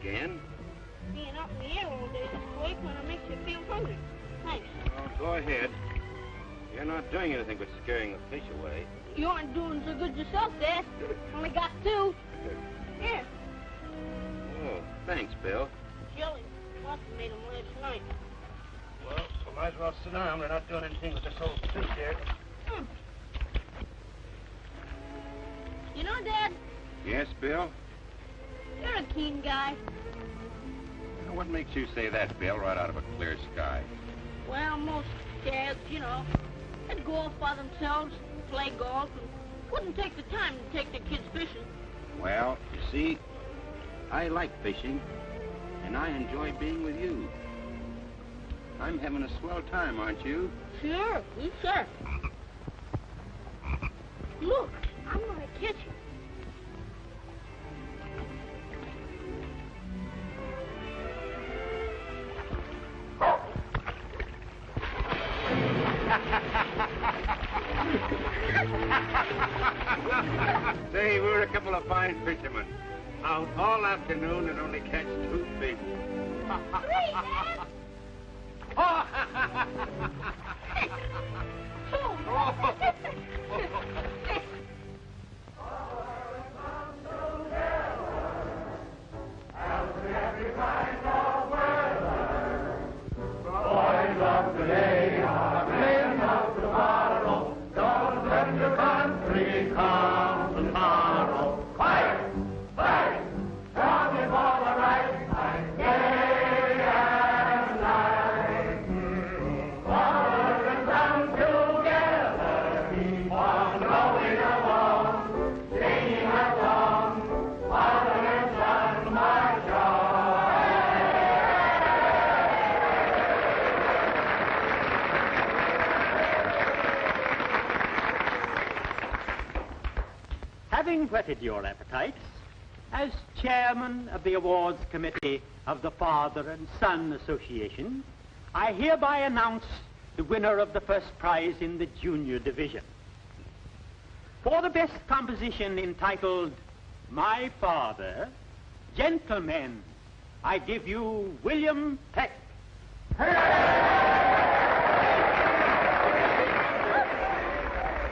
again. Being up in the air all day this way kind of makes you feel hungry. Thanks. Well, go ahead. You're not doing anything but scaring the fish away. You aren't doing so good yourself, Dad. Only got 2. Here. Oh, thanks, Bill. Jelly. Must have made them last night. Well, we might as well sit down. We're not doing anything with this whole fish here. You know, Dad, Yes, Bill? you're a keen guy. What makes you say that, Bill, right out of a clear sky? Well, most dads, you know, they'd go off by themselves, play golf, and wouldn't take the time to take their kids fishing. Well, you see, I like fishing, and I enjoy being with you. I'm having a swell time, aren't you? Sure, you sure. Look, I'm gonna catch you. Say, we're a couple of fine fishermen. Out all afternoon and only catch 2 fish. Great, Dad! Boys of today are men of tomorrow. Don't let your country come to sorrow. Fight! Fight! Strongly for the right fight, day and night. Forward and down together, keep on going along, singing our song, father and son march on. Having whetted your appetites, as chairman of the awards committee of the Father and Son Association, I hereby announce the winner of the first prize in the junior division. For the best composition entitled My Father, gentlemen, I give you William Peck.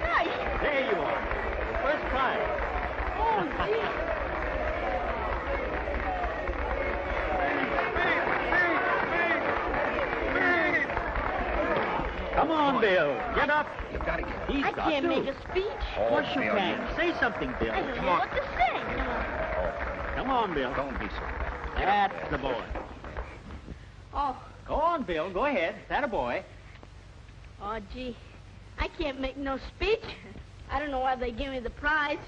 Nice! There you are. First prize. Oh, gee. Come on, Bill. Get up. You gotta get He's I got can't to. make a speech. Of course you Bill, can. Say something, Bill. I don't Come know on. what to say. Come on, Bill. Don't be so bad. That's the boy. Oh, Go on, Bill. Go ahead. That a boy. oh, gee. I can't make no speech. I don't know why they give me the prize.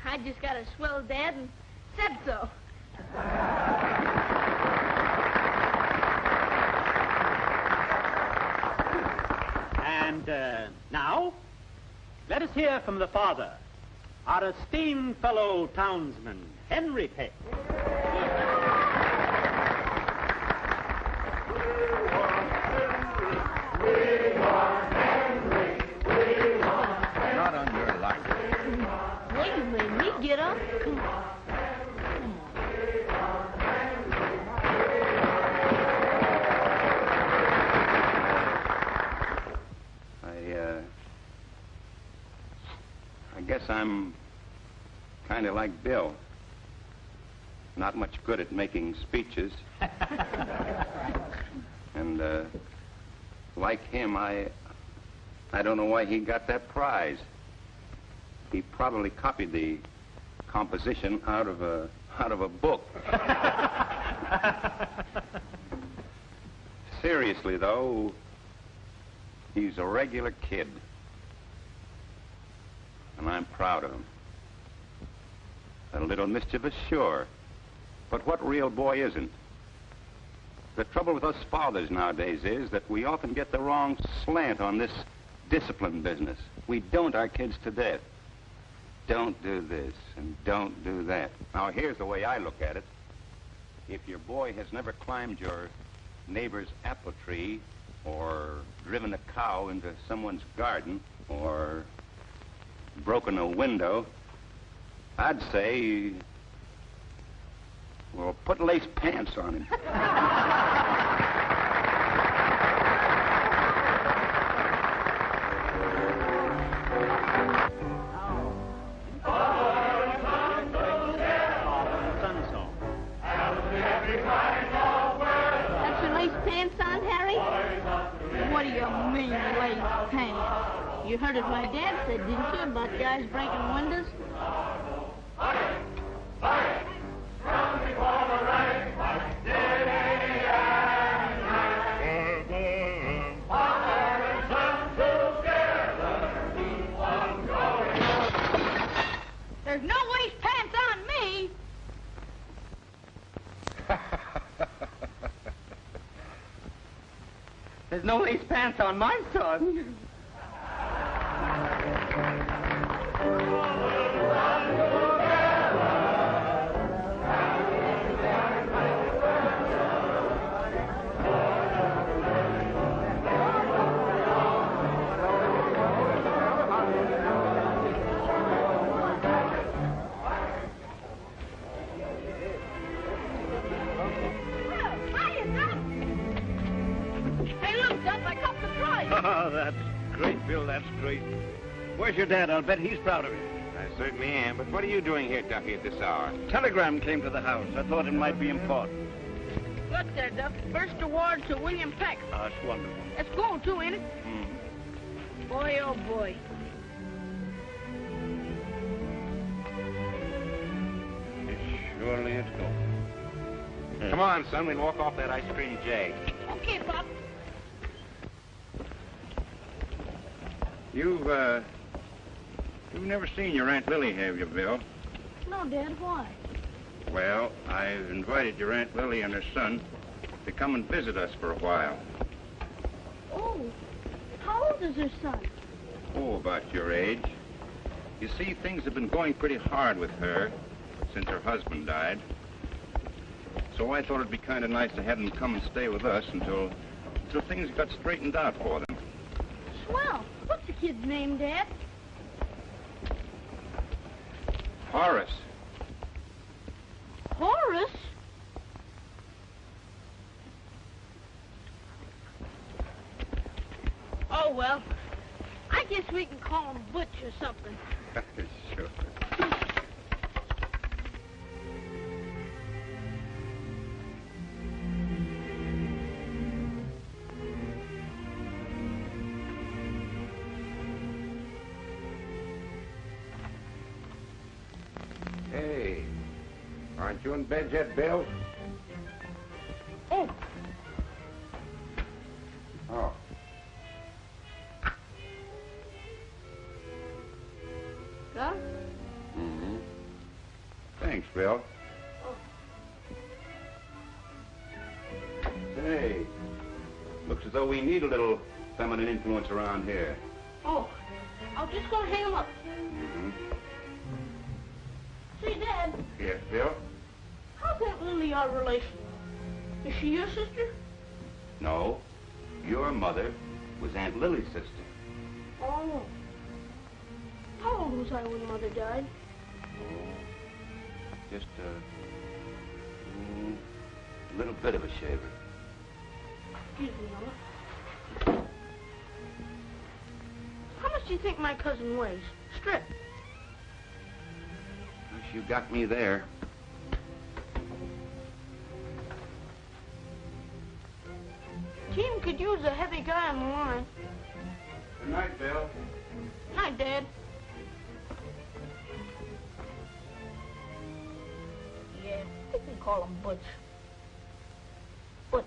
I just got a swell dad and said so. And now, let us hear from the father, our esteemed fellow townsman, Henry Peck. Not on your luck. Well, you made me get up. Come on. I guess I'm kind of like Bill. Not much good at making speeches. And like him, I don't know why he got that prize. He probably copied the composition out of a book. Seriously, though, he's a regular kid. And I'm proud of him. A little mischievous, sure. But what real boy isn't? The trouble with us fathers nowadays is that we often get the wrong slant on this discipline business. We don't our kids to death. Don't do this and don't do that. Now, here's the way I look at it. If your boy has never climbed your neighbor's apple tree or driven a cow into someone's garden or broken a window, I'd say Well, put lace pants on him. That's your lace pants on, Harry? What do you mean, lace pants? You heard what my dad said, didn't you, about guys breaking windows? There's no lace pants on me! There's no lace pants on my son. Oh, that's great, Bill, that's great. Where's your dad? I'll bet he's proud of you. I certainly am. But what are you doing here, Duffy, at this hour? Telegram came to the house. I thought it might be important. Look there, Duff. First award to William Peck. Oh, it's wonderful. That's gold, too, ain't it? Boy, oh, boy. Surely it's gold. Come on, son. We'll walk off that ice cream jag. Okay, Pop. You've never seen your Aunt Lily, have you, Bill? No, Dad, why? Well, I've invited your Aunt Lily and her son to come and visit us for a while. Oh, how old is her son? Oh, about your age. You see, things have been going pretty hard with her since her husband died. So I thought it'd be kind of nice to have them come and stay with us until things got straightened out for them. Swell. What's the kid's name, Dad? Horace. Horace? Oh, well, I guess we can call him Butch or something. Sure. Hey, aren't you in bed yet, Bill? Oh. Oh. Huh? Mm-hmm. Thanks, Bill. Say, looks as though we need a little feminine influence around here. Oh, I was just gonna hang him up. Mm-hmm. Say, Dad, Yes, Bill? how's Aunt Lily our relation? Is she your sister? No. Your mother was Aunt Lily's sister. Oh. How old was I when Mother died? Just a little bit of a shaver. Excuse me, Mama. How much do you think my cousin weighs? Strip. Wish you got me there. Team could use a heavy guy on the line. Good night, Bill. Night, Dad. Yeah, we can call him Butch. Butch.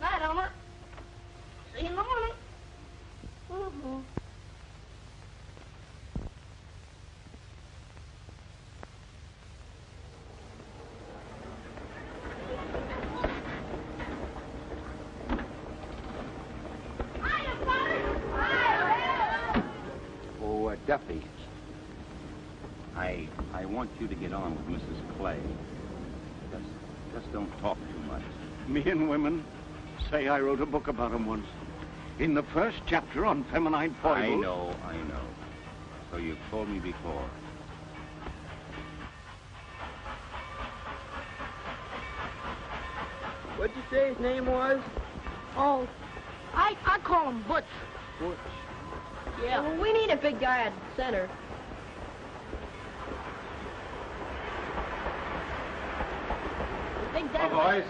Night, Elmer. See you in the morning. Mm-hmm. Oh, Duffy. I want you to get on with Mrs. Clay. Just don't talk too much. Me and women say I wrote a book about 'em once. In the first chapter on feminine foibles. I know. So you've fooled me before. What'd you say his name was? Oh, I call him Butch. Butch. Yeah. Well, we need a big guy at the center. Big guy. Oh, boys.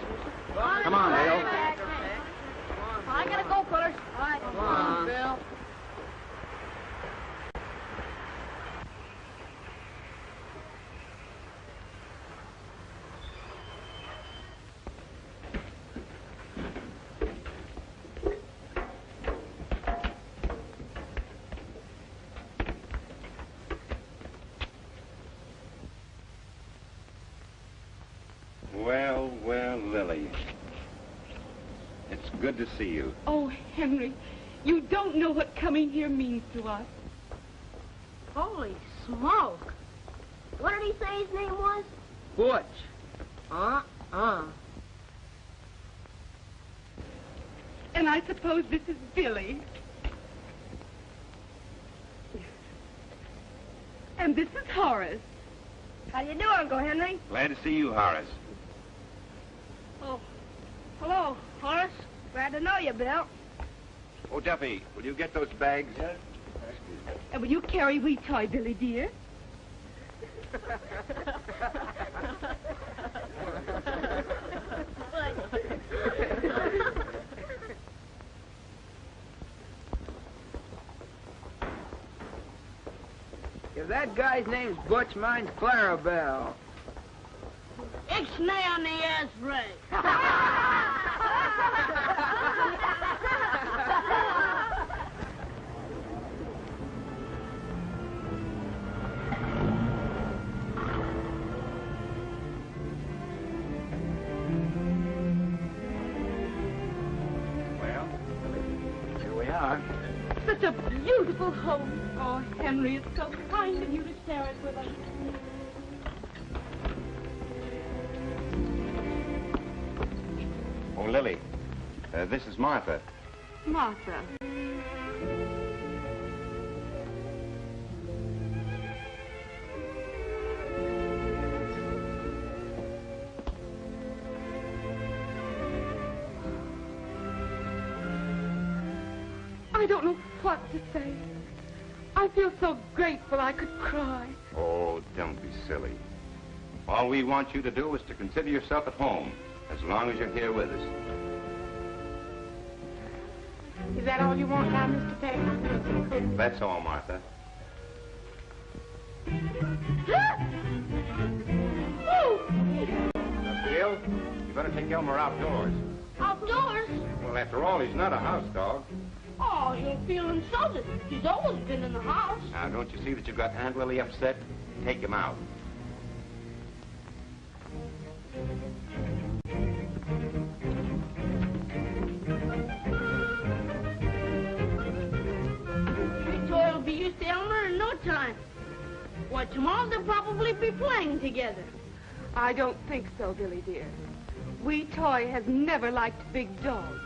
Come on, Dale. I gotta go, fellas. All right. Come on, Bill. Well, well, Lily. It's good to see you. Oh, Henry, you don't know what coming here means to us. Holy smoke. What did he say his name was? Butch. And I suppose this is Billy. And this is Horace. How do you do, Uncle Henry? Glad to see you, Horace. Oh, hello, Horace. Glad to know you, Bill. Oh, Duffy, will you get those bags? Yes. And will you carry wee toy, Billy dear? If that guy's name's Butch, mine's Clarabelle. Ixnay on the ass ray. Well, here we are. Such a beautiful home. Oh, Henry, it's so kind of you to share it with us. Oh, Lily, this is Martha. Martha. I don't know what to say. I feel so grateful I could cry. Oh, don't be silly. All we want you to do is to consider yourself at home, as long as you're here with us. Is that all you want now, Mr. Peck? That's all, Martha. Bill, you better take Elmer outdoors. Outdoors? Well, after all, he's not a house dog. Oh, he'll feel insulted. He's always been in the house. Now, don't you see that you've got Aunt Lily upset? Take him out. Big Toy will be used to Elmer in no time. Why, tomorrow they'll probably be playing together. I don't think so, Billy dear. Wee Toy has never liked big dogs.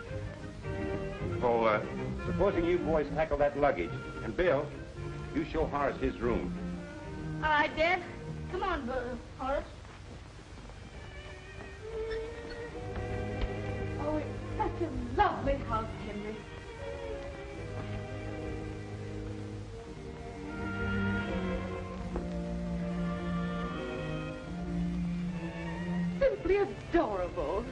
Oh, supposing you boys tackle that luggage. And Bill, you show Horace his room. All right, Dad. Come on, Horace. Oh, it's such a lovely house, Henry. Simply adorable.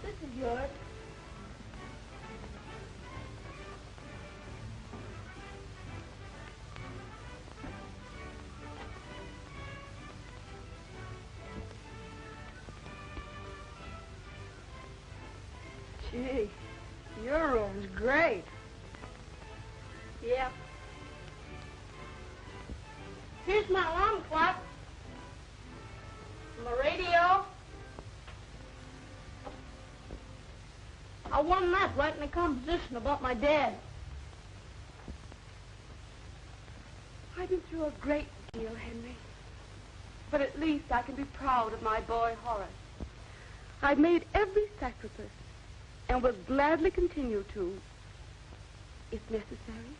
This is yours. Gee, your room's great. Yeah. Here's my alarm clock. My radio. I won that right in the competition about my dad. I've been through a great deal, Henry. But at least I can be proud of my boy, Horace. I've made every sacrifice and will gladly continue to, if necessary,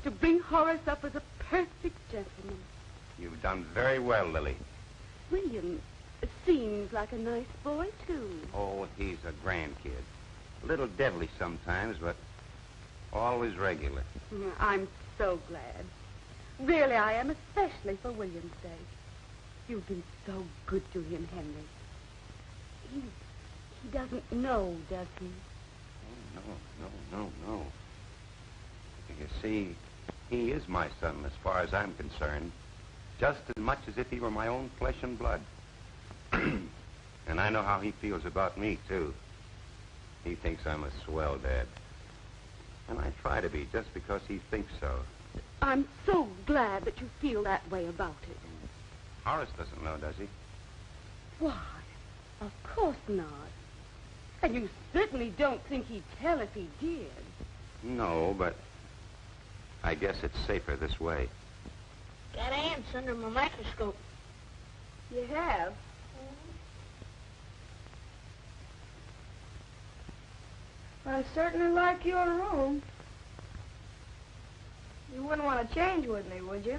to bring Horace up as a perfect gentleman. You've done very well, Lily. William seems like a nice boy, too. Oh, he's a grand kid. A little devilish sometimes, but always regular. I'm so glad. Really, I am, especially for William's sake. You've been so good to him, Henry. He doesn't know, does he? Oh, no. You see, he is my son as far as I'm concerned, just as much as if he were my own flesh and blood. And I know how he feels about me, too. He thinks I'm a swell dad. And I try to be, just because he thinks so. I'm so glad that you feel that way about it. Horace doesn't know, does he? Why, of course not. And you certainly don't think he'd tell if he did. No, but I guess it's safer this way. Got ants under my microscope. You have? I certainly like your room. You wouldn't want to change with me, would you?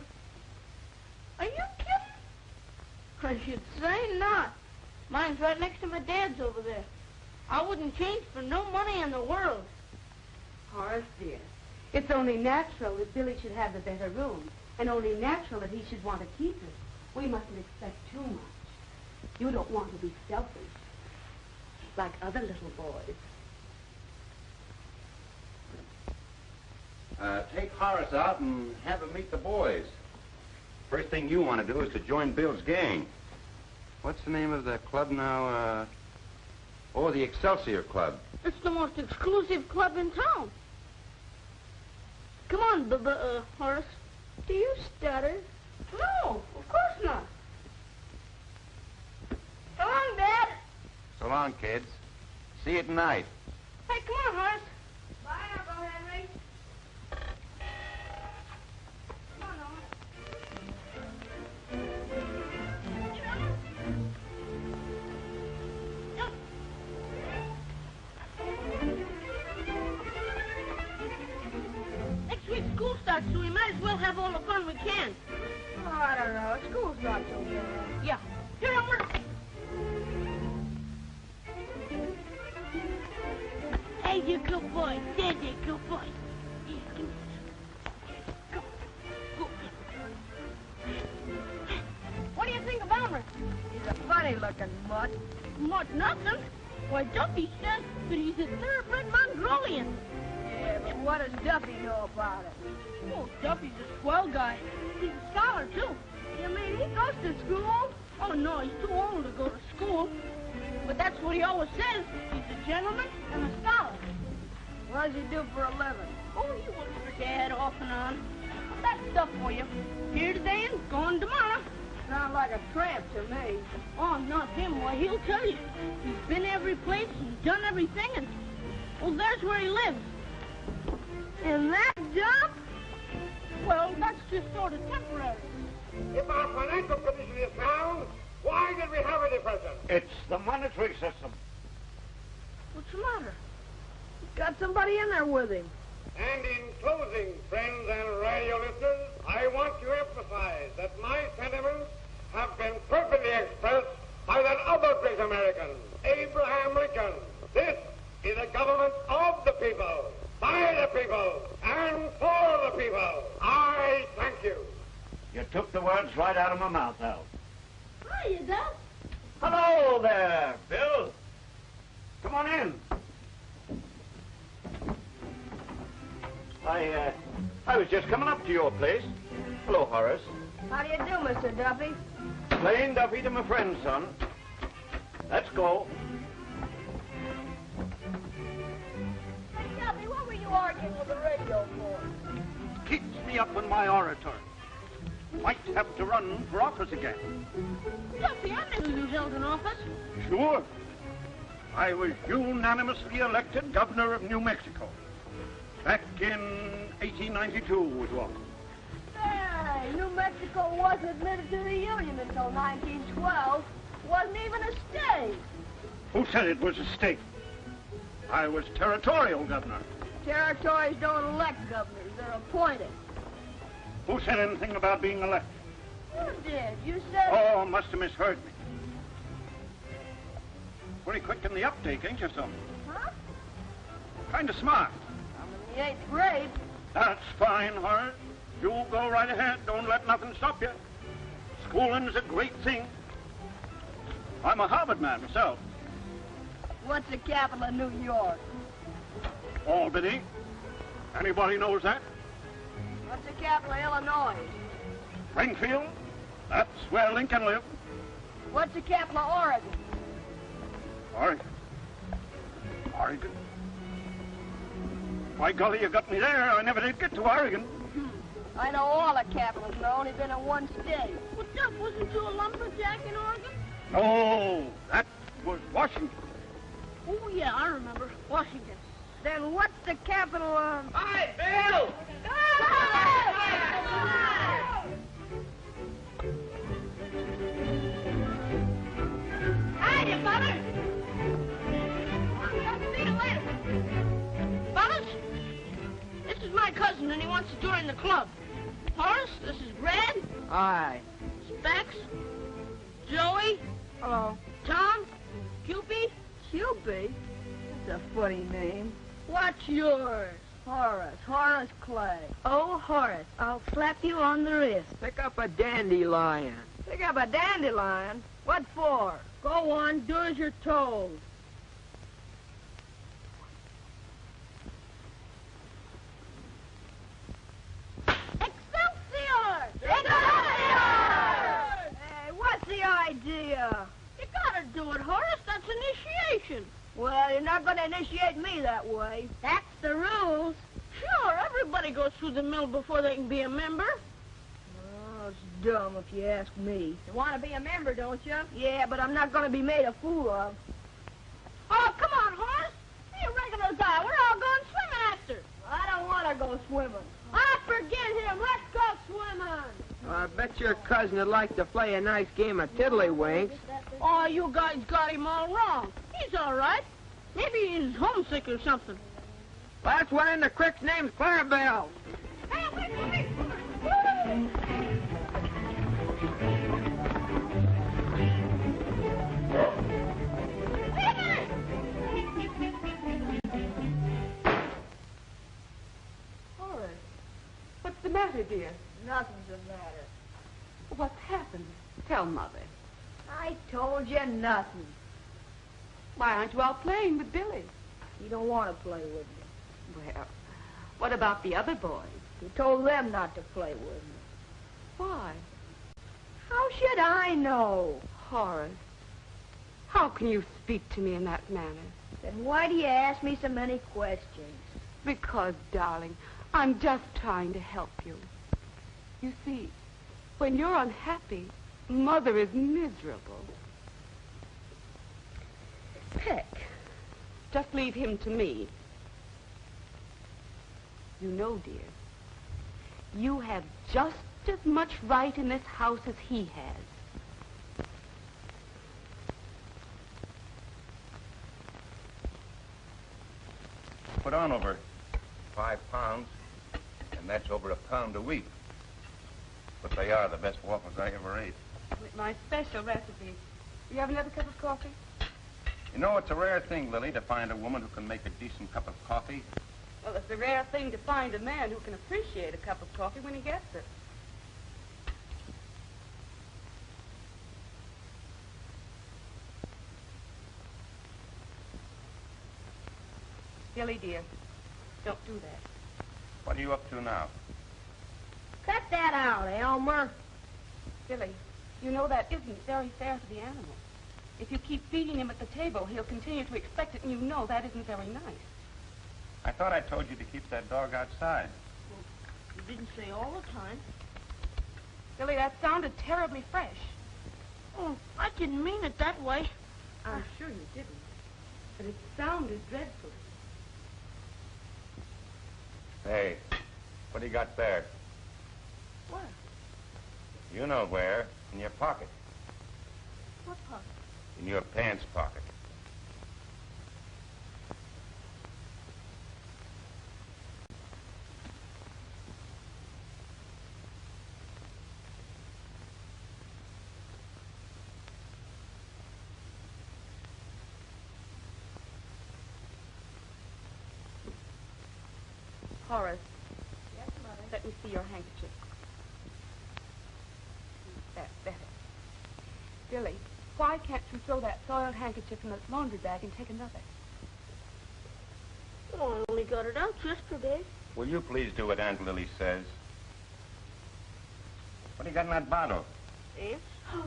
Are you kidding? I should say not. Mine's right next to my dad's over there. I wouldn't change for no money in the world. Horace, dear, it's only natural that Billy should have the better room, and only natural that he should want to keep it. We mustn't expect too much. You don't want to be selfish, like other little boys. Take Horace out and have him meet the boys. First thing you want to do is to join Bill's gang. What's the name of the club now? Oh, the Excelsior Club. It's the most exclusive club in town. Come on, Horace. Do you stutter? No, of course not. So long, Dad. So long, kids. See you tonight. Hey, come on, Horace. Bye, Uncle Henry. Come on, Horace. Next week school starts, so we might as well have all the fun we can. Oh, I don't know. School's not so bad. Yeah. Here, Elmer. Hey, you good boy. There's you good boy. Yeah, come on. Go. What do you think of Elmer? He's a funny-looking mutt. Mutt nothing. Why, Duffy says that he's a thoroughbred Mongolian. Yeah, but what does Duffy know about it? Oh, Duffy's a swell guy. He's a scholar, too. You mean he goes to school? Oh, no, he's too old to go to school. But that's what he always says. He's a gentleman and a scholar. What does he do for a living? Oh, he works for Dad off and on. That's stuff for you. Here today and gone tomorrow. Sounds like a tramp to me. Oh, not him. Why, he'll tell you. He's been every place and done everything, and, well, there's where he lives. In that dump? Well, that's just sort of temporary. If our financial condition is sound, why did we have a depression? It's the monetary system. What's the matter? He's got somebody in there with him. And in closing, friends and radio listeners, I want to emphasize that my sentiments have been perfectly expressed by that other great American, Abraham Lincoln. This is a government of the people, by the people, and for the people. I thank you. You took the words right out of my mouth, Al. Hiya, Dad. Hello there, Bill. Come on in. I was just coming up to your place. Hello, Horace. How do you do, Mr. Duffy? Plain Duffy to my friend, son. Let's go. Hey, Duffy, what were you arguing with the radio for? Keeps me up in my oratory. Might have to run for office again. Duffy, I knew you held an office. Sure. I was unanimously elected governor of New Mexico. Back in 1892 was what? Hey, New Mexico wasn't admitted to the Union until 1912. Wasn't even a state. Who said it was a state? I was territorial governor. Territories don't elect governors. They're appointed. Who said anything about being elected? You did. You said... Oh, must have misheard me. Pretty quick in the uptake, ain't you, son? Huh? Kind of smart. I'm in the 8th grade. That's fine, Horace. You go right ahead. Don't let nothing stop you. Schooling's a great thing. I'm a Harvard man myself. What's the capital of New York? Albany. Anybody knows that? What's the capital of Illinois? Springfield. That's where Lincoln lived. What's the capital of Oregon? Oregon. Oregon? By golly, you got me there. I never did get to Oregon. I know all the capitals, and I've only been in one state. Well, Duff, wasn't you a lumberjack in Oregon? No, that was Washington. Oh, yeah, I remember. Washington. Then what's the capital of... Hi, Bill! Hiya, Father. See you later. Fellas, this is my cousin, and he wants to join the club. Horace, this is Brad. Hi. Specs. Joey. Hello. Tom. Cupid. Cupid? That's a funny name. What's yours? Horace. Horace Clay. Oh, Horace, I'll slap you on the wrist. Pick up a dandelion. Pick up a dandelion? What for? Go on, do as you're told. Excelsior! Excelsior! Hey, what's the idea? You gotta do it, Horace. That's initiation. Well, you're not going to initiate me that way. That's the rules. Sure, everybody goes through the mill before they can be a member. Oh, it's dumb if you ask me. You want to be a member, don't you? Yeah, but I'm not going to be made a fool of. Oh, come on, Horace. Be a regular guy. We're all going swimming after. I don't want to go swimming. Ah, forget him. Let's go swimming. I bet your cousin would like to play a nice game of tiddlywinks. Oh, you guys got him all wrong. He's all right. Maybe he's homesick or something. Last one in the creek's name's Clarabelle. Hey, wait. Horace, what's the matter, dear? Nothing's the matter. What's happened? Tell Mother. I told you nothing. Why aren't you out playing with Billy? You don't want to play with me. Well, what about the other boys? You told them not to play with me. Why? How should I know? Horace, how can you speak to me in that manner? Then why do you ask me so many questions? Because, darling, I'm just trying to help you. You see, when you're unhappy, Mother is miserable. Peck, just leave him to me. You know, dear, you have just as much right in this house as he has. Put on over 5 pounds, and that's over a pound a week. But they are the best waffles I ever ate. With my special recipe. You have another cup of coffee? You know, it's a rare thing, Lily, to find a woman who can make a decent cup of coffee. Well, it's a rare thing to find a man who can appreciate a cup of coffee when he gets it. Billy, dear, don't do that. What are you up to now? Cut that out, Elmer. Billy, you know that isn't very fair to the animal. If you keep feeding him at the table, he'll continue to expect it, and you know that isn't very nice. I thought I told you to keep that dog outside. You didn't say all the time. Billy, that sounded terribly fresh. Oh, I didn't mean it that way. I'm sure you didn't. But it sounded dreadful. Hey, what do you got there? What? You know where. In your pocket. What pocket? In your pants pocket. Horace, Yes, Mother. let me see your handkerchief. That's better. Billy, why can't you throw that soiled handkerchief in the laundry bag and take another? Oh, I only got it out yesterday. Will you please do what Aunt Lily says? What do you got in that bottle? Ants? Oh,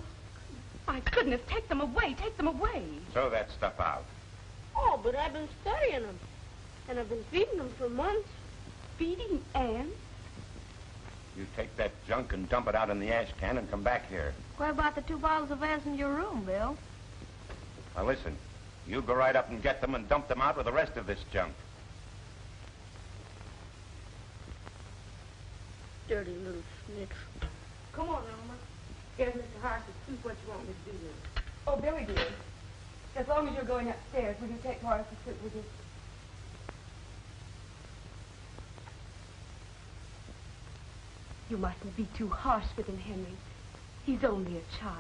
my goodness, take them away, take them away. Throw that stuff out. Oh, but I've been studying them. And I've been feeding them for months. Feeding ants? You take that junk and dump it out in the ash can and come back here. What about the 2 bottles of ants in your room, Bill? Now listen, you go right up and get them and dump them out with the rest of this junk. Dirty little snitch. Come on, Elmer. Here's Mr. Horace to see what you want me to do with it. Oh, Billy, dear. As long as you're going upstairs, will you take Horace to sleep with you? You mustn't be too harsh with him, Henry. He's only a child.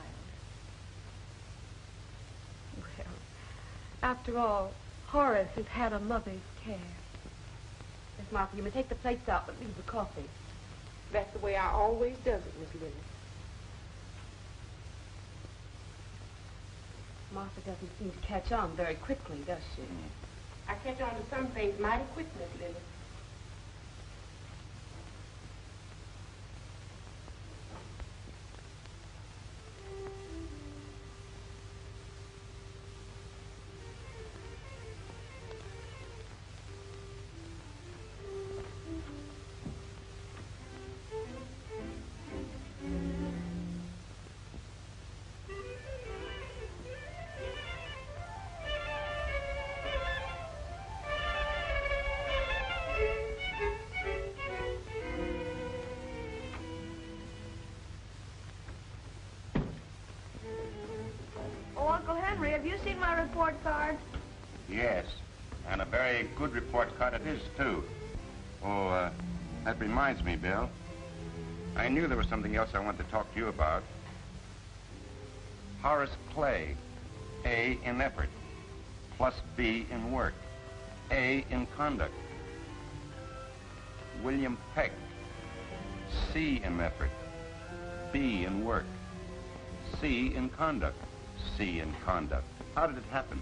Well, after all, Horace has had a mother's care. Miss Martha, you may take the plates out, but leave the coffee. That's the way I always does it, Miss Lily. Martha doesn't seem to catch on very quickly, does she? I catch on to some things mighty quick, Miss Lily. Have you seen my report card? Yes, and a very good report card it is, too. Oh, that reminds me, Bill. I knew there was something else I wanted to talk to you about. Horace Clay, A in effort, plus B in work, A in conduct. William Peck, C in effort, B in work, C in conduct, C in conduct. How did it happen?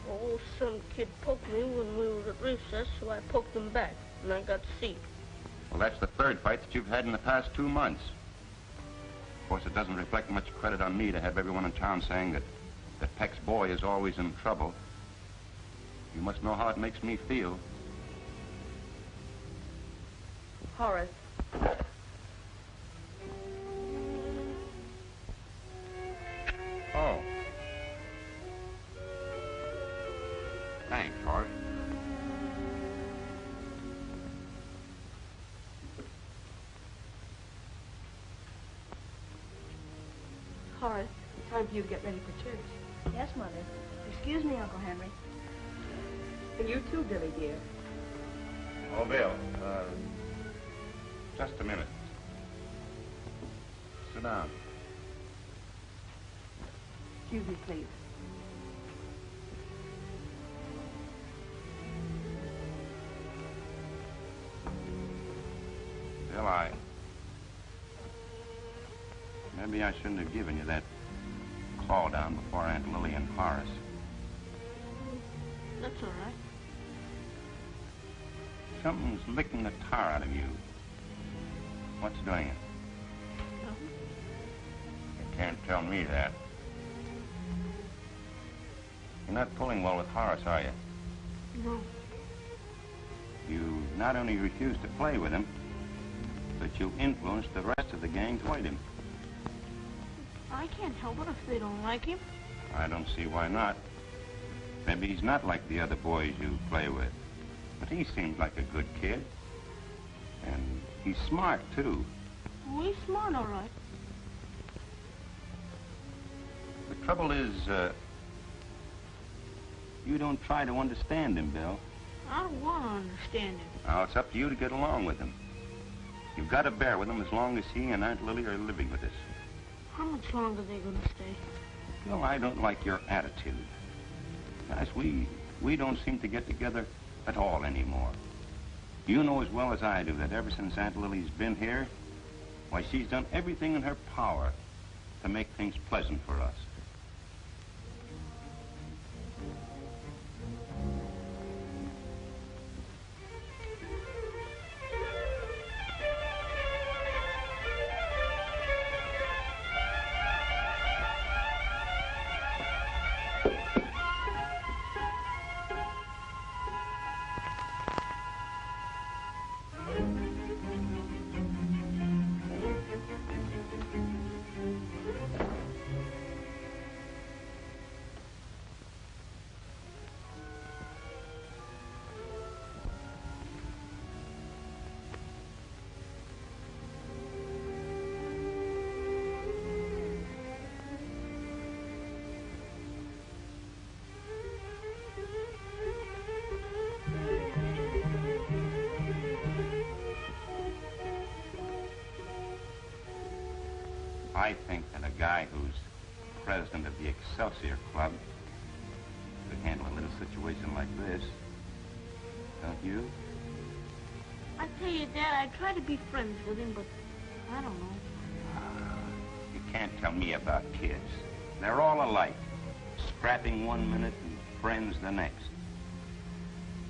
Oh, some kid poked me when we were at recess, so I poked him back, and I got C. Well, that's the third fight that you've had in the past 2 months. Of course, it doesn't reflect much credit on me to have everyone in town saying that Peck's boy is always in trouble. You must know how it makes me feel. Horace. Oh. Thanks, Horace. Horace, it's time for you to get ready for church. Yes, Mother. Excuse me, Uncle Henry. And you too, Billy, dear. Oh, Bill, just a minute. Sit down. Excuse me, please. Bill, maybe I shouldn't have given you that call down before Aunt Lily and Horace. That's all right. Something's licking the tar out of you. What's doing it? Nothing. You can't tell me that. You're not pulling well with Horace, are you? No. You not only refuse to play with him, but you influence the rest of the gang toward him. I can't help it if they don't like him. I don't see why not. Maybe he's not like the other boys you play with. But he seems like a good kid. And he's smart, too. Oh, he's smart, all right. The trouble is, you don't try to understand him, Bill. I don't want to understand him. Now, it's up to you to get along with him. You've got to bear with him as long as he and Aunt Lily are living with us. How much longer are they going to stay? Bill, I don't like your attitude. Guys, we don't seem to get together at all anymore. You know as well as I do that ever since Aunt Lily's been here, why, she's done everything in her power to make things pleasant for us. I think that a guy who's president of the Excelsior Club could handle a little situation like this. Don't you? I tell you, Dad, I try to be friends with him, but I don't know. You can't tell me about kids. They're all alike. Scrapping one minute and friends the next.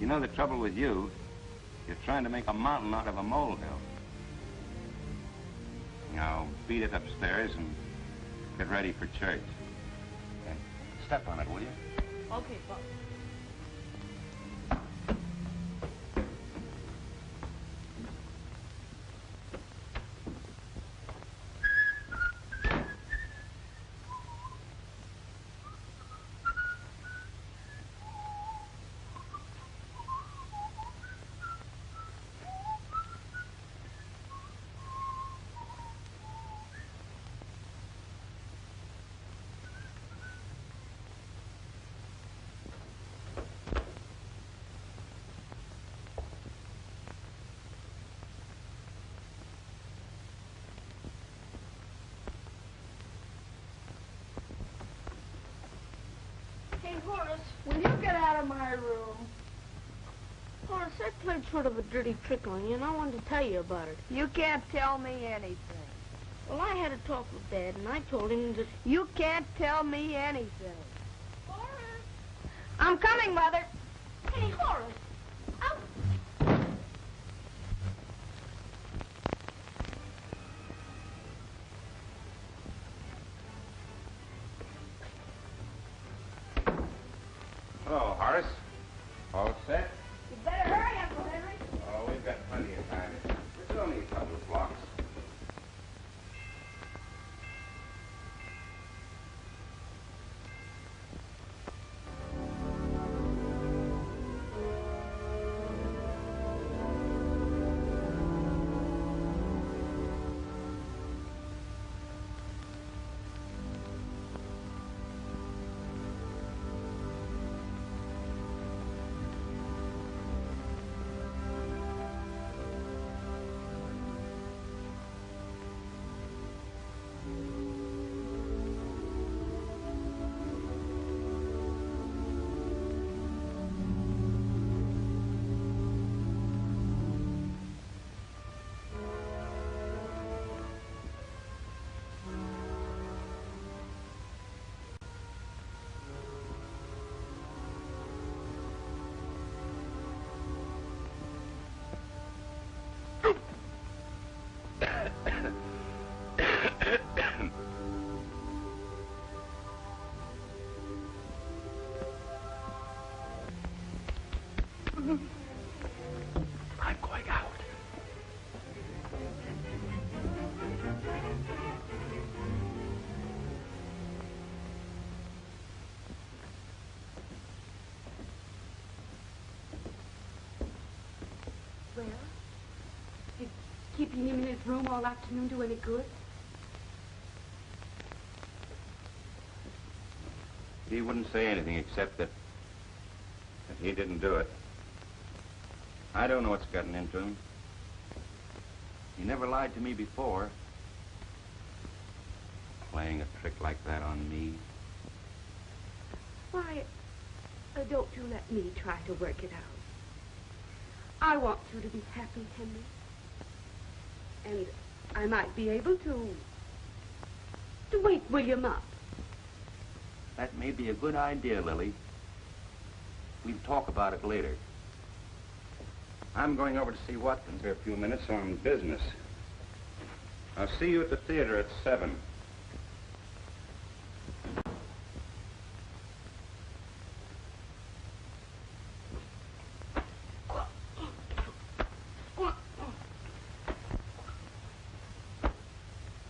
You know the trouble with you? You're trying to make a mountain out of a molehill. Now, beat it upstairs and get ready for church. And step on it, will you? Okay, Pop. Hey, Horace, will you get out of my room? Horace, I played sort of a dirty trick on you, and I wanted to tell you about it. You can't tell me anything. Well, I had a talk with Dad, and I told him that... You can't tell me anything. Horace! I'm coming, Mother. Hey, Horace! Out! Hello, Horace. All set? You better hurry, Uncle Henry. Oh, we've got plenty of time. It's only a couple of blocks. I'm going out. Well, did keeping him in his room all afternoon do any good? He wouldn't say anything except that he didn't do it. I don't know what's gotten into him. He never lied to me before. Playing a trick like that on me. Why, don't you let me try to work it out. I want you to be happy, Henry. And I might be able to wake William up. That may be a good idea, Lily. We'll talk about it later. I'm going over to see Watkins here a few minutes on business. I'll see you at the theater at 7.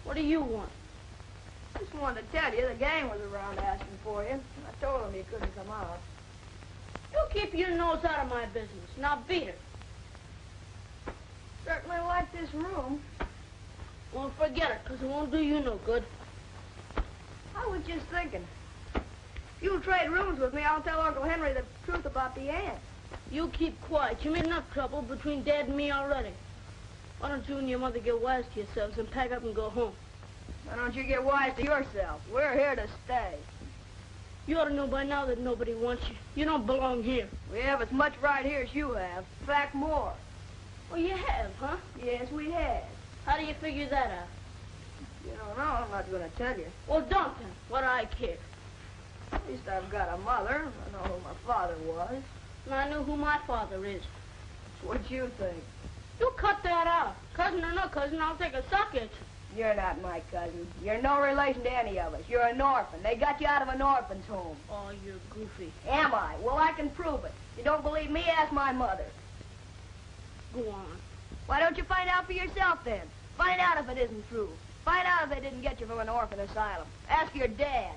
What do you want? Just wanted to tell you the gang was around asking for you. I told them you couldn't come out. You keep your nose out of my business. Now beat it. Certainly like this room. Well, forget it, because it won't do you no good. I was just thinking. You'll trade rooms with me, I'll tell Uncle Henry the truth about the ants. You keep quiet. You made enough trouble between Dad and me already. Why don't you and your mother get wise to yourselves and pack up and go home? Why don't you get wise to yourself? We're here to stay. You ought to know by now that nobody wants you. You don't belong here. We have as much right here as you have. In fact, more. Well, you have, huh? Yes, we have. How do you figure that out? You don't know, I'm not going to tell you. Well, don't then. What do I care? At least I've got a mother. I know who my father was. And I know who my father is. What you think? You cut that out. Cousin or no cousin, I'll take a sock at you. You're not my cousin. You're no relation to any of us. You're an orphan. They got you out of an orphan's home. Oh, you're goofy. Am I? Well, I can prove it. You don't believe me? Ask my mother. Go on. Why don't you find out for yourself, then? Find out if it isn't true. Find out if they didn't get you from an orphan asylum. Ask your dad.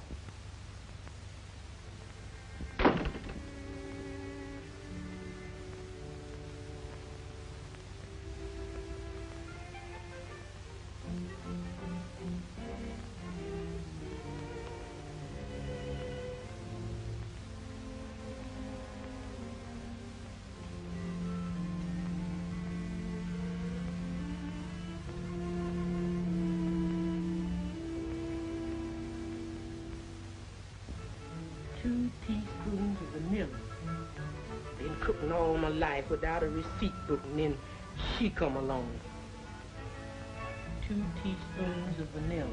Been cooking all my life without a receipt book, and then she come along. 2 teaspoons of vanilla.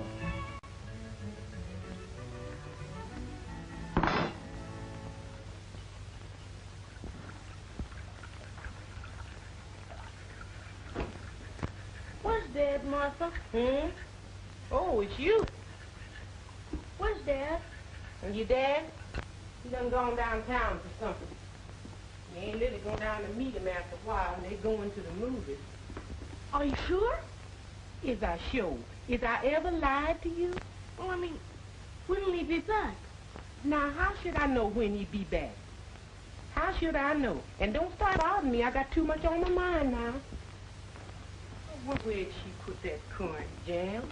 Where's Dad, Martha? Oh, it's you. Where's Dad? And your dad? He done gone downtown for something. Me and Lily go down to meet him after a while, and they going to the movies. Are you sure? Is I sure? Is I ever lied to you? Well, I mean, when will he be back? Now, how should I know when he be back? How should I know? And don't start bothering me. I got too much on my mind now. Where'd she put that currant jam?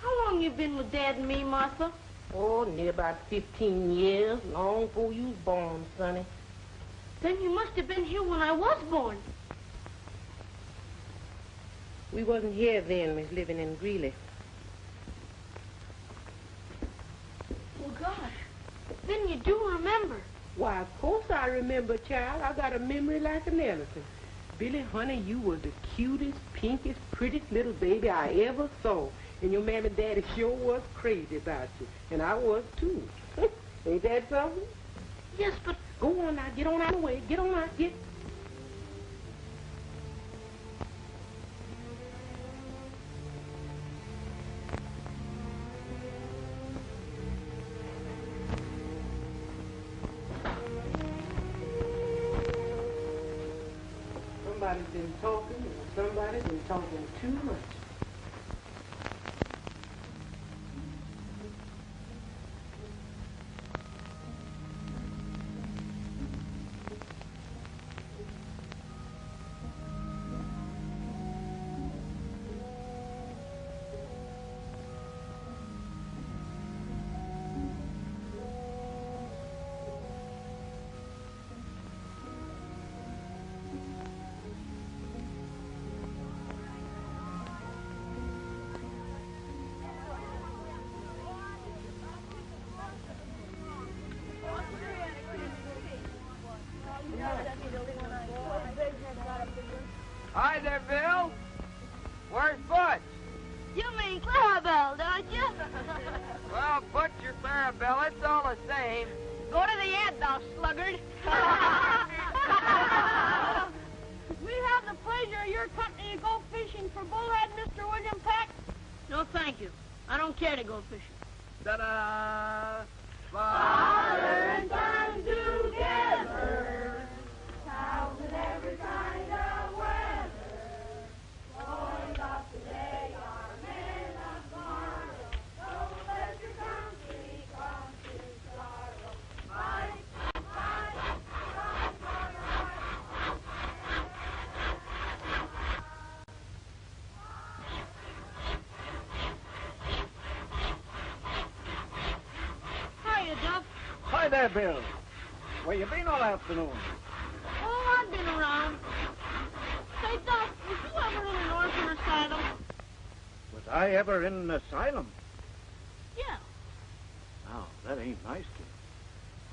How long you been with Dad and me, Martha? Oh, near about 15 years, long before you was born, sonny. Then you must have been here when I was born. We wasn't here then. We was living in Greeley. Well, gosh, then you do remember. Why, of course I remember, child. I got a memory like an elephant. Billy, honey, you was the cutest, pinkest, prettiest little baby I ever saw. And your mammy and daddy sure was crazy about you. And I was, too. Ain't that something? Yes, but... Go on now. Get on out of the way. Get on out. Get... Somebody's been talking, and somebody's been talking too much. Clarabelle, it's all the same. Go to the ant, thou sluggard. We have the pleasure of your company to go fishing for bullhead, Mr. William Peck. No, thank you. I don't care to go fishing. Ta-da! Father and son together, cows in every kind of weather. Boys of today are men of tomorrow. Don't let your country come to sorrow. Fight, fight, fight, fight, Hiya, Duff. Hi there, Bill. Where you been all afternoon? Oh, I've been around. Say, Duff, was you ever in an orphan asylum? Was I ever in an asylum? Yeah. Now, that ain't nice, kid.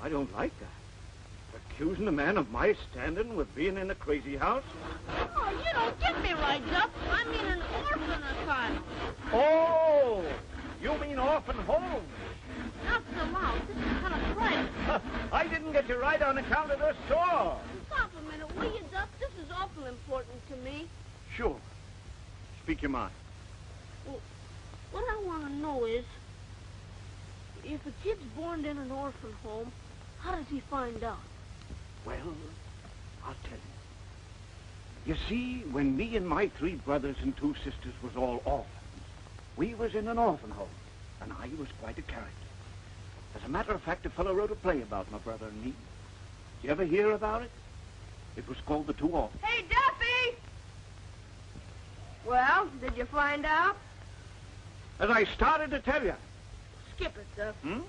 I don't like that. Accusing a man of my standing with being in a crazy house? Oh, you don't get me right, Duff. I'm in an orphan asylum. Oh! You mean orphan home? Not so loud. This is kind of private. I didn't get you right on account of the saw. Stop a minute, will you, Duff? This is awful important to me. Sure. Speak your mind. Well, what I want to know is, if a kid's born in an orphan home, how does he find out? Well, I'll tell you. You see, when me and my 3 brothers and 2 sisters was all orphans, we was in an orphan home, and I was quite a character. As a matter of fact, a fellow wrote a play about my brother and me. Did you ever hear about it? It was called The 2 Orphans. Hey, Duffy! Well, did you find out? As I started to tell you. Skip it, Duff. Hmm?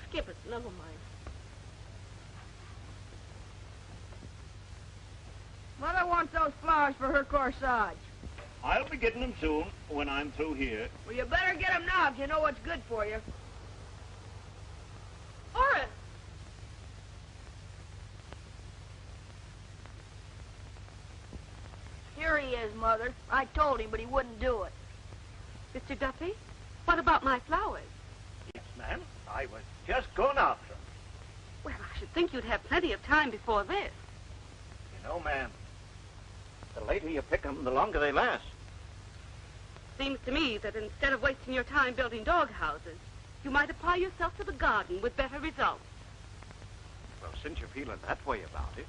Skip it. Never mind. Mother wants those flowers for her corsage. I'll be getting them soon, when I'm through here. Well, you better get them now if you know what's good for you. Horace! Here he is, Mother. I told him, but he wouldn't do it. Mr. Duffy, what about my flowers? Yes, ma'am. I was just going after them. Well, I should think you'd have plenty of time before this. You know, ma'am, the later you pick them, the longer they last. Seems to me that instead of wasting your time building dog houses, you might apply yourself to the garden with better results. Well, since you're feeling that way about it,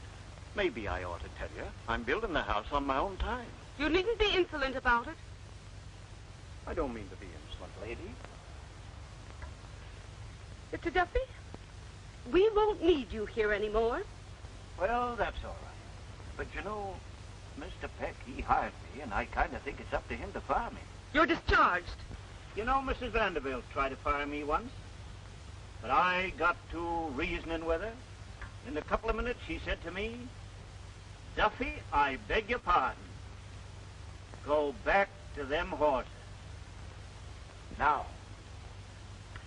maybe I ought to tell you I'm building the house on my own time. You needn't be insolent about it. I don't mean to be insolent, lady. Mr. Duffy, we won't need you here anymore. Well, that's all right. But you know, Mr. Peck, he hired me, and I kind of think it's up to him to fire me. You're discharged. You know, Mrs. Vanderbilt tried to fire me once, but I got to reasoning with her. In a couple of minutes, she said to me, Duffy, I beg your pardon. Go back to them horses. Now,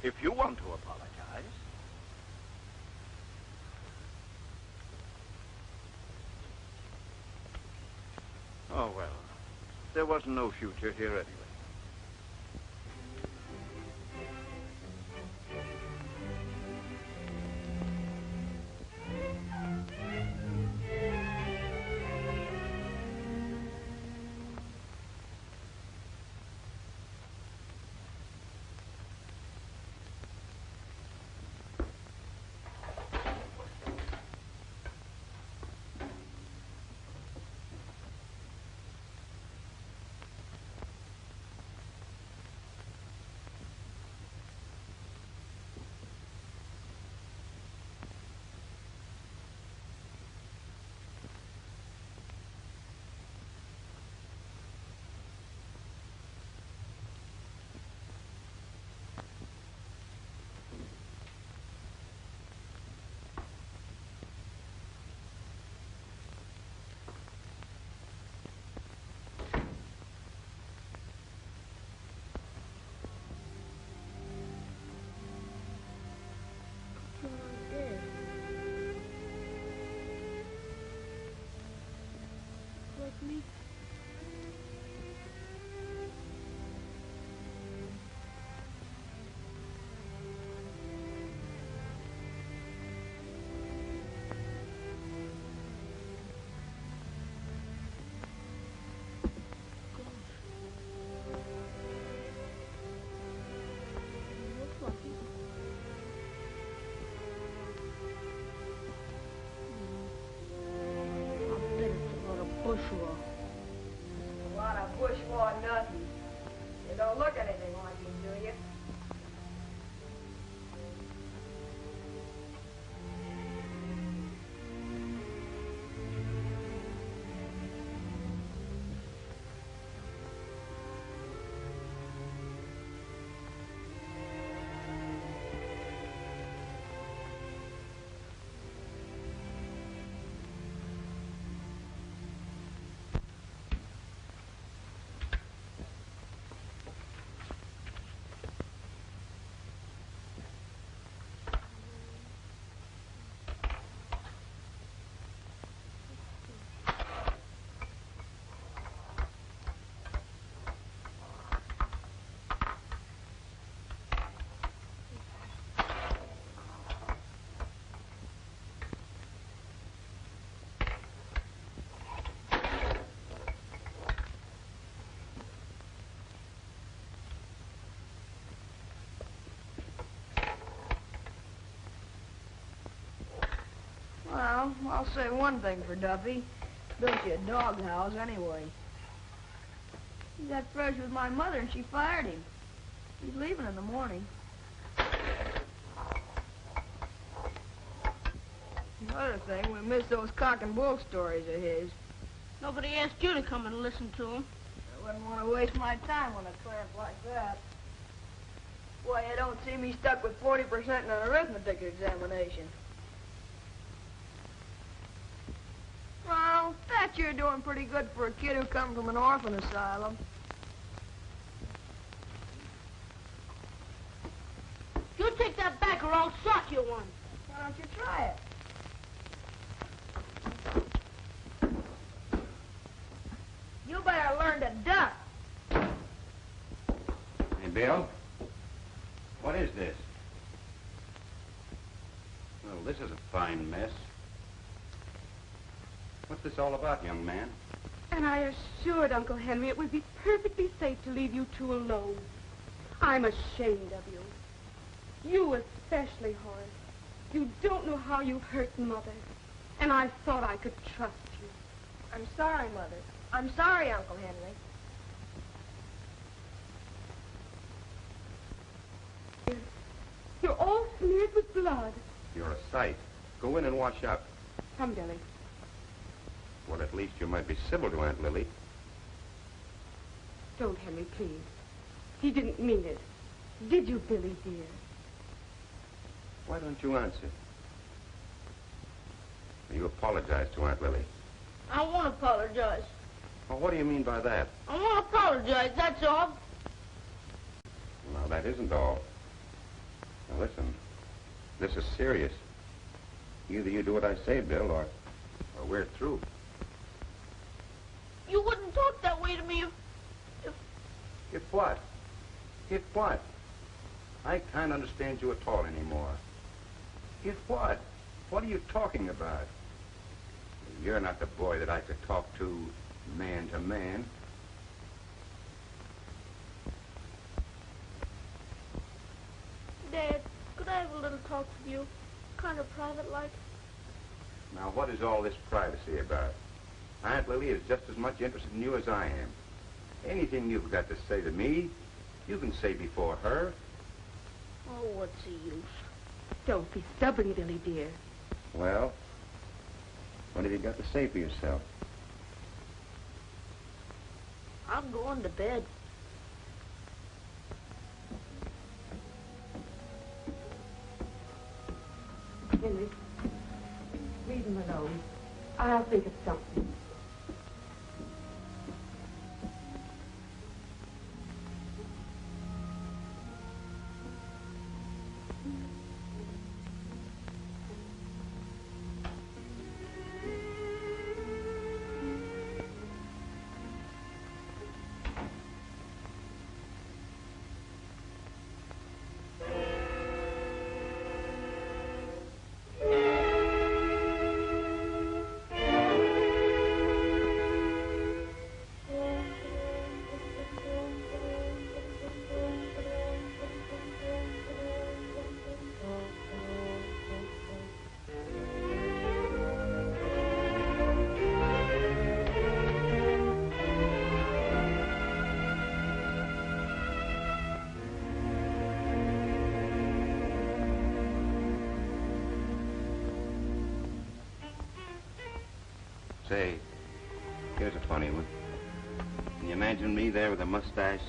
if you want to apologize. Oh, well, there wasn't no future here anyway. Me? usual. A lot of bourgeois nothing. You don't look anything like him, do you? Well, I'll say one thing for Duffy. Built you a doghouse anyway. He got fresh with my mother and she fired him. He's leaving in the morning. Another thing, we missed those cock and bull stories of his. Nobody asked you to come and listen to him. I wouldn't want to waste my time on a tramp like that. Why, you don't see me stuck with 40% in an arithmetic examination. Well, that you're doing pretty good for a kid who come from an orphan asylum. You take that back or I'll sock you one. Why don't you try it? You better learn to duck. Hey, Bill. What is this? Well, this is a fine mess. What's this all about, young man? And I assured Uncle Henry it would be perfectly safe to leave you two alone. I'm ashamed of you. You especially, Horace. You don't know how you've hurt Mother. And I thought I could trust you. I'm sorry, Mother. I'm sorry, Uncle Henry. You're all smeared with blood. You're a sight. Go in and wash up. Come, Billy. Well, at least you might be civil to Aunt Lily. Don't, Henry, please. He didn't mean it. Did you, Billy, dear? Why don't you answer? You apologize to Aunt Lily. I won't apologize. Well, what do you mean by that? I won't apologize, that's all. Well, that isn't all. Now, listen. This is serious. Either you do what I say, Bill, or we're through. You wouldn't talk that way to me if... If what? If what? I can't understand you at all anymore. If what? What are you talking about? You're not the boy that I could talk to man to man. Dad, could I have a little talk with you? Kind of private-like? Now, what is all this privacy about? Aunt Lily is just as much interested in you as I am. Anything you've got to say to me, you can say before her. Oh, what's the use? Don't be stubborn, Billy, dear. Well, what have you got to say for yourself? I'm going to bed. Henry, leave him alone. I'll think of something. Say, here's a funny one. Can you imagine me there with a mustache?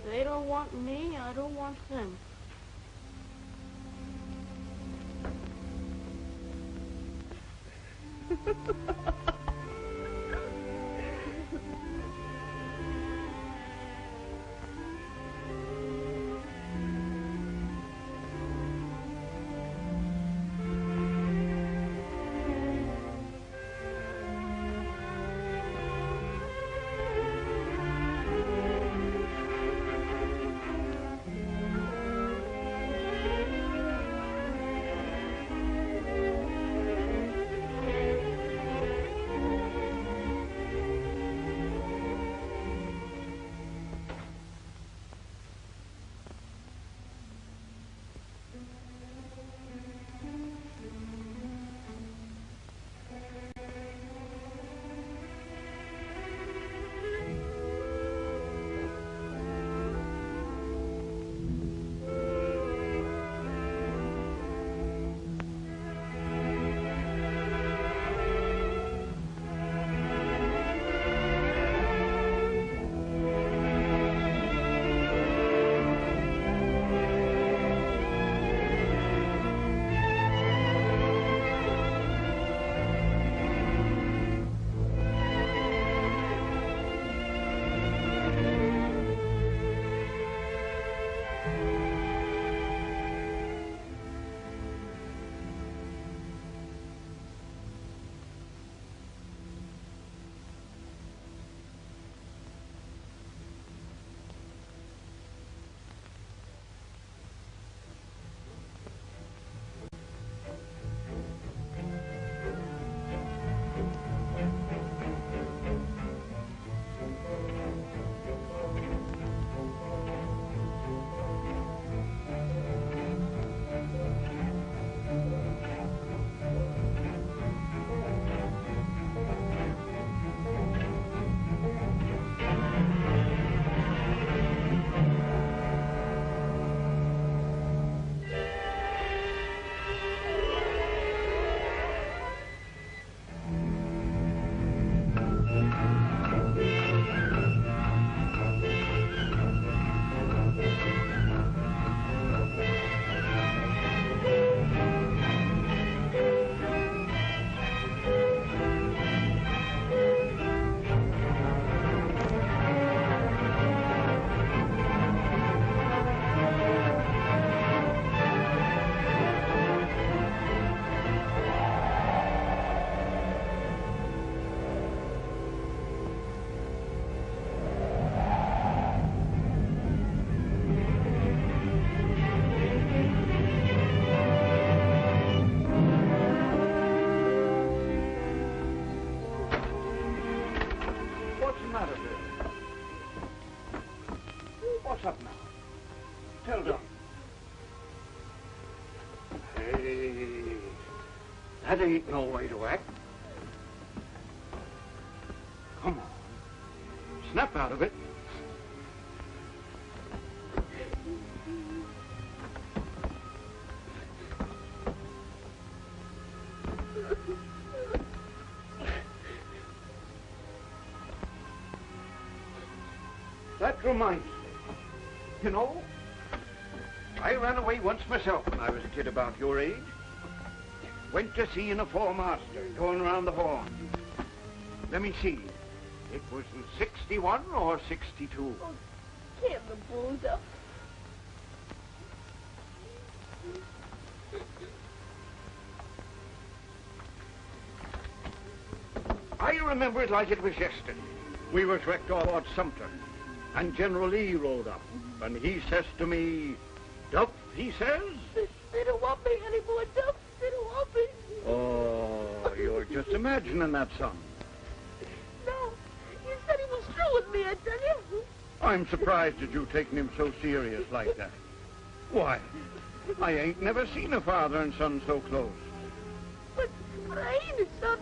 If they don't want me, I don't want them. What's up now? Tell Doc. Hey, that ain't no way to act. Come on. Snap out of it. That reminds me. You know, I ran away once myself when I was a kid about your age. Went to see a four-master going around the horn. Let me see. It was in 61 or 62. Oh, give the booze up. I remember it like it was yesterday. We was wrecked toward Sumter, and General Lee rode up, and he says to me, "Duff," he says. They don't want me anymore, Duff. They don't want me. Oh, you're just imagining that, son. No, he said he was through with me, I tell you. I'm surprised at you taking him so serious like that. Why, I ain't never seen a father and son so close. But I ain't his son.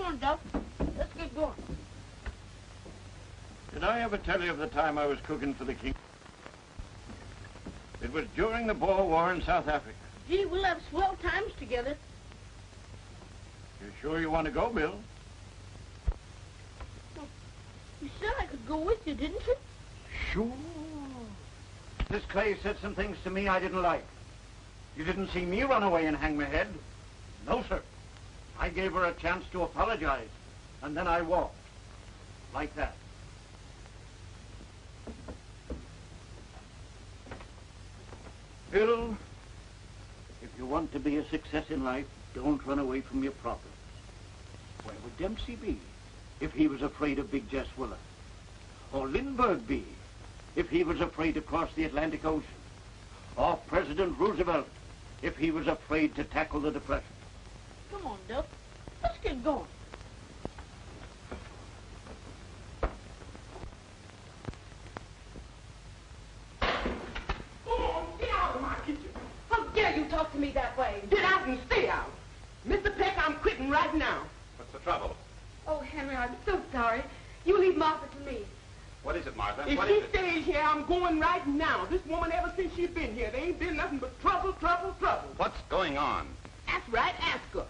on, Duff. Let's get going. Did I ever tell you of the time I was cooking for the king? It was during the Boer War in South Africa. Gee, we'll have swell times together. You sure you want to go, Bill? You said I could go with you, didn't you? Sure. This Clay said some things to me I didn't like. You didn't see me run away and hang my head. No, sir. I gave her a chance to apologize, and then I walked. Like that. Bill, if you want to be a success in life, don't run away from your problems. Where would Dempsey be if he was afraid of Big Jess Willer? Or Lindbergh be if he was afraid to cross the Atlantic Ocean? Or President Roosevelt if he was afraid to tackle the Depression? Come on, Duff. Let's get going. Oh, get out of my kitchen. How dare you talk to me that way? Get out and stay out. Mr. Peck, I'm quitting right now. What's the trouble? Oh, Henry, I'm so sorry. You leave Martha to me. What is it, Martha? If What she is it? stays here, I'm going right now. This woman, ever since she's been here, there ain't been nothing but trouble, trouble, trouble. What's going on? That's right, ask her.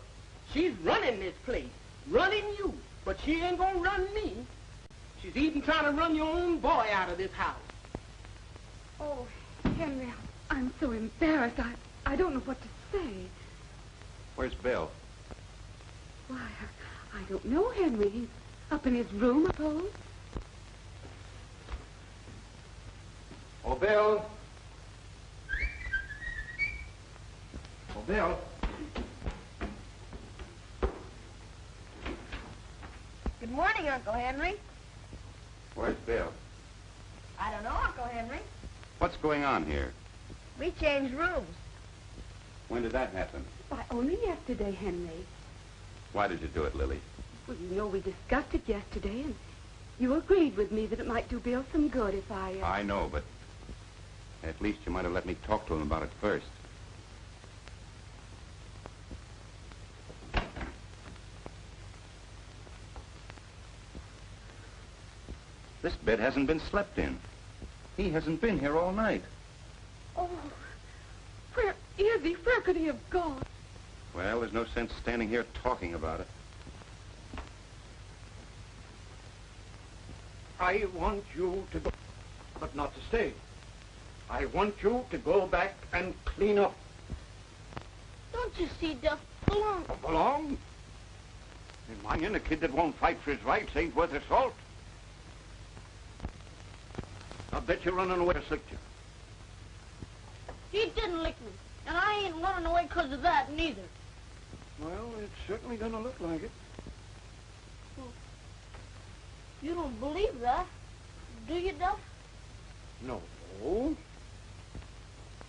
She's running this place, running you, but she ain't gonna run me. She's even trying to run your own boy out of this house. Oh, Henry, I'm so embarrassed. I don't know what to say. Where's Bill? Why, I don't know, Henry. He's up in his room, I suppose. Oh, Bill. Oh, Bill. Good morning, Uncle Henry. Where's Bill? I don't know, Uncle Henry. What's going on here? We changed rooms. When did that happen? Why, only yesterday, Henry. Why did you do it, Lily? Well, you know, we discussed it yesterday, and you agreed with me that it might do Bill some good if I... I know, but at least you might have let me talk to him about it first. This bed hasn't been slept in. He hasn't been here all night. Oh, where is he? Where could he have gone? Well, there's no sense standing here talking about it. I want you to go, but not to stay. I want you to go back and clean up. Don't you see, Duff? Belong. Belong? In my opinion, a kid that won't fight for his rights ain't worth his salt. I bet you're running away to lick you. He didn't lick me, and I ain't running away because of that, neither. Well, it's certainly gonna look like it. You don't believe that, do you, Duff? No.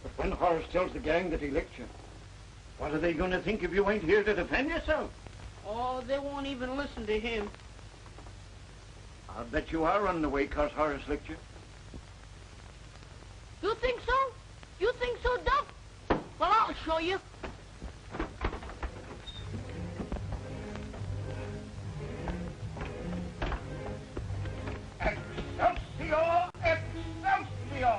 But when Horace tells the gang that he licked you, what are they gonna think if you ain't here to defend yourself? Oh, they won't even listen to him. I'll bet you are running away 'cause Horace licked you. You think so? You think so, Duff? Well, I'll show you. Excelsior! Excelsior!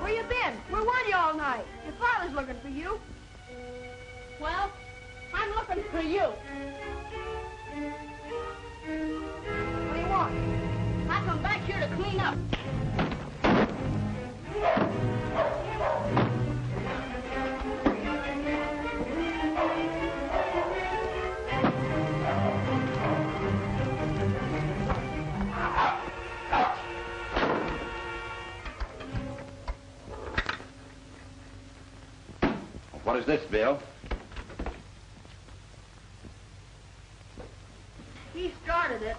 Where you been? Where were you all night? Your father's looking for you. Well, I'm looking for you. What do you want? I come back here to clean up. What is this, Bill? He started it.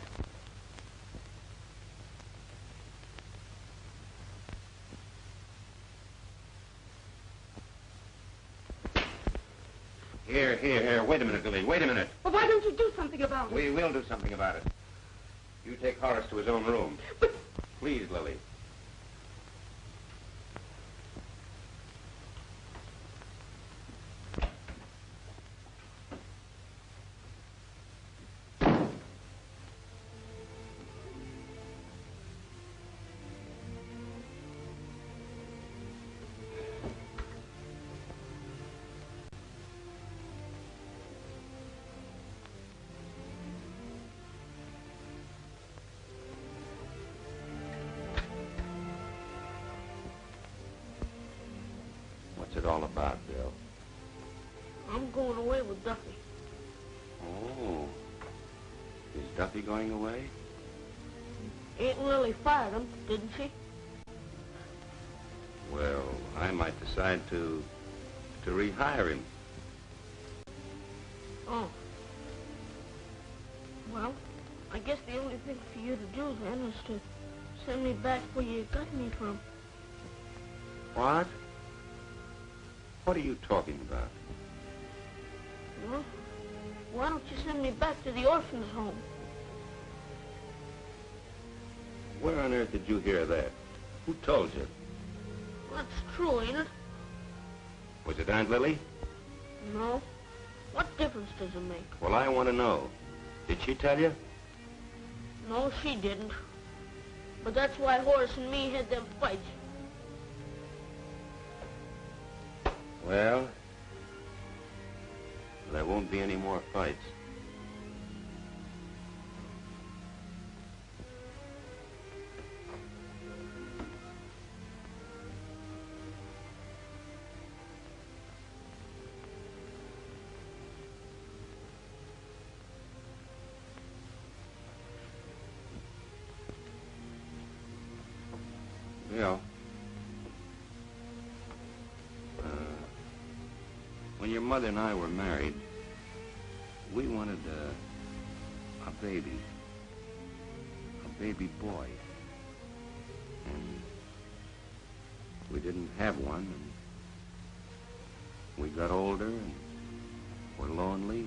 Here. Wait a minute, Lily. Wait a minute. Well, why don't you do something about it? We will do something about it. You take Horace to his own room. But... Please, Lily. What's it all about, Bill? I'm going away with Duffy. Oh. Is Duffy going away? Aunt Lily fired him, didn't she? Well, I might decide to rehire him. Oh. Well, I guess the only thing for you to do then is to send me back where you got me from. What? What are you talking about? Well, why don't you send me back to the orphan's home? Where on earth did you hear that? Who told you? That's true, ain't it? Was it Aunt Lily? No. What difference does it make? Well, I want to know. Did she tell you? No, she didn't. But that's why Horace and me had them fights. Well, there won't be any more fights. Bill. When your mother and I were married, we wanted a baby boy. And we didn't have one, and we got older and were lonely,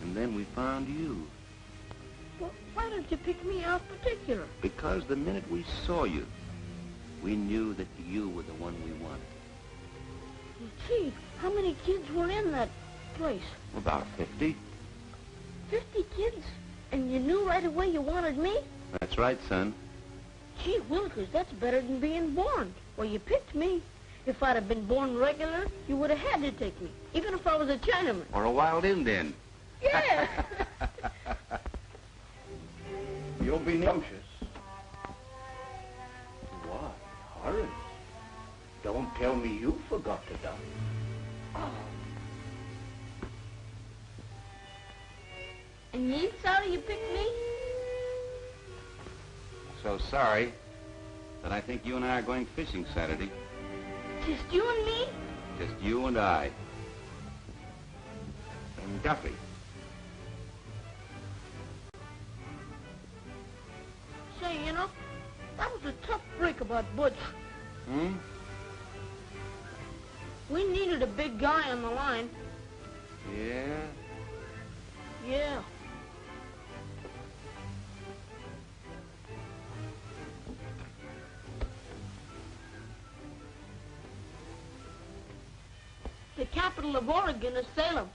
and then we found you. Well, why don't you pick me out particular? Because the minute we saw you, we knew that you were the one we wanted. Gee, how many kids were in that place? About 50. 50 kids? And you knew right away you wanted me? That's right, son. Gee willikers, that's better than being born. Well, you picked me. If I'd have been born regular, you would have had to take me, even if I was a Chinaman. Or a wild Indian. Yeah. You'll be nauseous. What, Horace? Don't tell me you forgot the Duffy. Oh. And you ain't sorry you picked me? So sorry that I think you and I are going fishing Saturday. Just you and me? Just you and I. And Duffy. Say, you know, that was a tough break about Butch. Hmm? We needed a big guy on the line. Yeah? Yeah. The capital of Oregon is Salem.